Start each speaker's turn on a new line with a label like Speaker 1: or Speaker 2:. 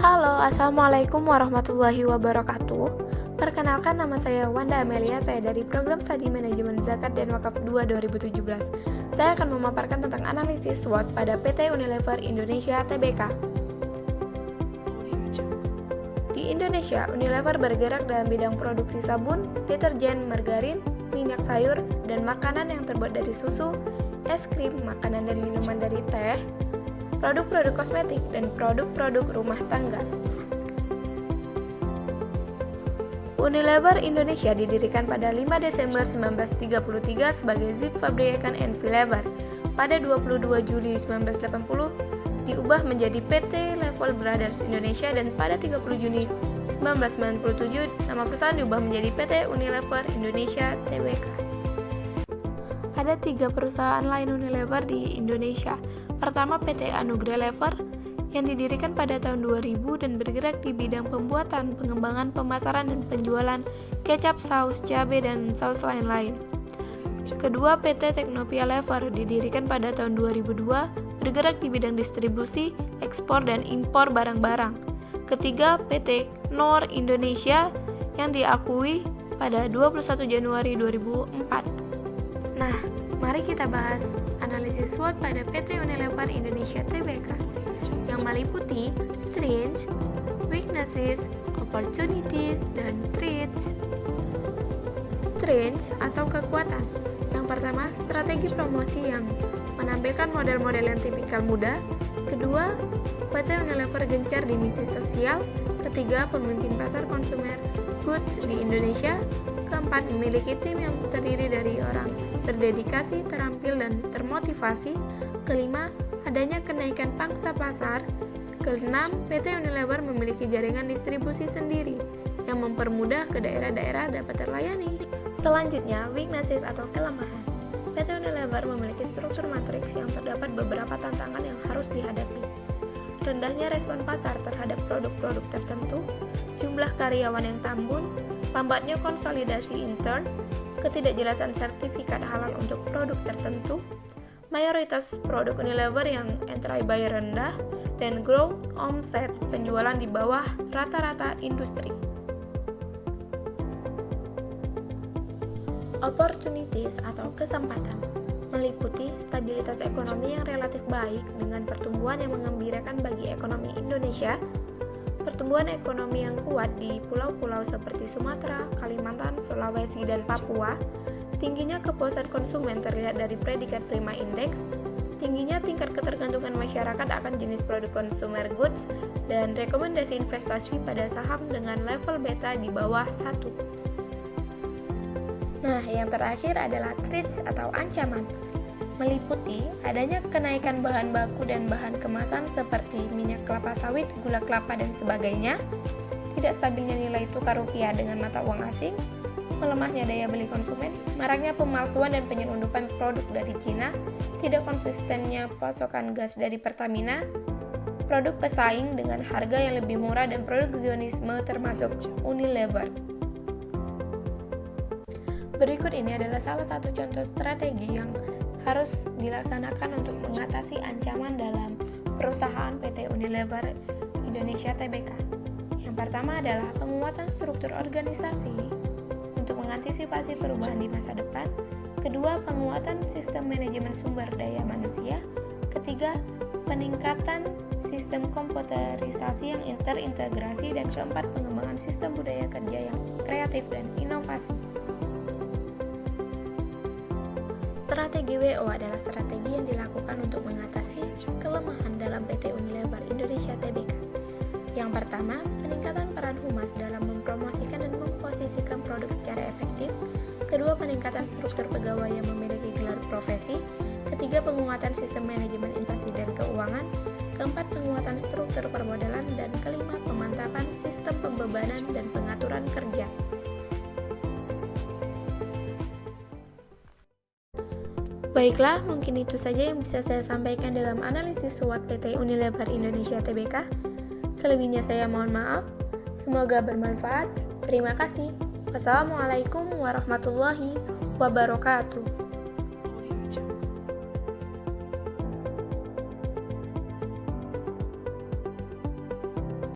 Speaker 1: Halo, Assalamualaikum warahmatullahi wabarakatuh. Perkenalkan, nama saya Wanda Amelia, saya dari Program Studi Manajemen Zakat dan Wakaf 2 2017. Saya akan memaparkan tentang analisis SWOT pada PT Unilever Indonesia Tbk. Di Indonesia, Unilever bergerak dalam bidang produksi sabun, deterjen, margarin, minyak sayur, dan makanan yang terbuat dari susu, es krim, makanan dan minuman dari teh, produk-produk kosmetik, dan produk-produk rumah tangga. Unilever Indonesia didirikan pada 5 Desember 1933 sebagai Zip Fabrication and Unilever. Pada 22 Juli 1980 diubah menjadi PT Level Brothers Indonesia, dan pada 30 Juni 1997 nama perusahaan diubah menjadi PT Unilever Indonesia Tbk. Ada 3 perusahaan lain Unilever di Indonesia. Pertama, PT Anugrah Lever yang didirikan pada tahun 2000 dan bergerak di bidang pembuatan, pengembangan, pemasaran, dan penjualan kecap, saus, cabai, dan saus lain-lain. Kedua, PT Teknopia Lever didirikan pada tahun 2002, bergerak di bidang distribusi, ekspor, dan impor barang-barang. Ketiga, PT Knorr Indonesia yang diakui pada 21 Januari 2004. Nah, mari kita bahas analisis SWOT pada PT Unilever Indonesia Tbk yang meliputi strengths, weaknesses, opportunities, dan threats. Strengths atau kekuatan. Yang pertama, strategi promosi yang menampilkan model-model yang tipikal muda. Kedua, PT Unilever gencar di misi sosial. Ketiga, pemimpin pasar konsumer goods di Indonesia. Keempat, memiliki tim yang terdiri dari orang berdedikasi, terampil, dan termotivasi. Kelima, adanya kenaikan pangsa pasar. Keenam, PT Unilever memiliki jaringan distribusi sendiri yang mempermudah ke daerah-daerah dapat terlayani. Selanjutnya, weaknesses atau kelemahan. PT Unilever memiliki struktur matriks yang terdapat beberapa tantangan yang harus dihadapi. Rendahnya respon pasar terhadap produk-produk tertentu, jumlah karyawan yang tambun, lambatnya konsolidasi intern, ketidakjelasan sertifikat halal untuk produk tertentu, mayoritas produk Unilever yang entry buyer rendah, dan grow omset penjualan di bawah rata-rata industri. Opportunities atau kesempatan meliputi stabilitas ekonomi yang relatif baik dengan pertumbuhan yang menggembirakan bagi ekonomi Indonesia, pertumbuhan ekonomi yang kuat di pulau-pulau seperti Sumatera, Kalimantan, Sulawesi, dan Papua, tingginya kepuasan konsumen terlihat dari predikat Prima Index, tingginya tingkat ketergantungan masyarakat akan jenis produk consumer goods, dan rekomendasi investasi pada saham dengan level beta di bawah 1. Nah, yang terakhir adalah threats atau ancaman, meliputi adanya kenaikan bahan baku dan bahan kemasan seperti minyak kelapa sawit, gula kelapa, dan sebagainya, tidak stabilnya nilai tukar rupiah dengan mata uang asing, melemahnya daya beli konsumen, maraknya pemalsuan dan penyelundupan produk dari Cina, tidak konsistennya pasokan gas dari Pertamina, produk pesaing dengan harga yang lebih murah, dan produk Zionisme termasuk Unilever. Berikut ini adalah salah satu contoh strategi yang harus dilaksanakan untuk mengatasi ancaman dalam perusahaan PT Unilever Indonesia Tbk. Yang pertama adalah penguatan struktur organisasi untuk mengantisipasi perubahan di masa depan. Kedua, penguatan sistem manajemen sumber daya manusia. Ketiga, peningkatan sistem komputerisasi yang terintegrasi. Dan keempat, pengembangan sistem budaya kerja yang kreatif dan inovasi. Strategi WO adalah strategi yang dilakukan untuk mengatasi kelemahan dalam PT Unilever Indonesia Tbk. Yang pertama, peningkatan peran humas dalam mempromosikan dan memposisikan produk secara efektif. Kedua, peningkatan struktur pegawai yang memiliki gelar profesi. Ketiga, penguatan sistem manajemen investasi dan keuangan. Keempat, penguatan struktur permodalan. Dan kelima, pemantapan sistem pembebanan dan pengaturan kerja. Baiklah, mungkin itu saja yang bisa saya sampaikan dalam analisis SWOT PT Unilever Indonesia Tbk. Selebihnya saya mohon maaf. Semoga bermanfaat. Terima kasih. Wassalamualaikum warahmatullahi wabarakatuh.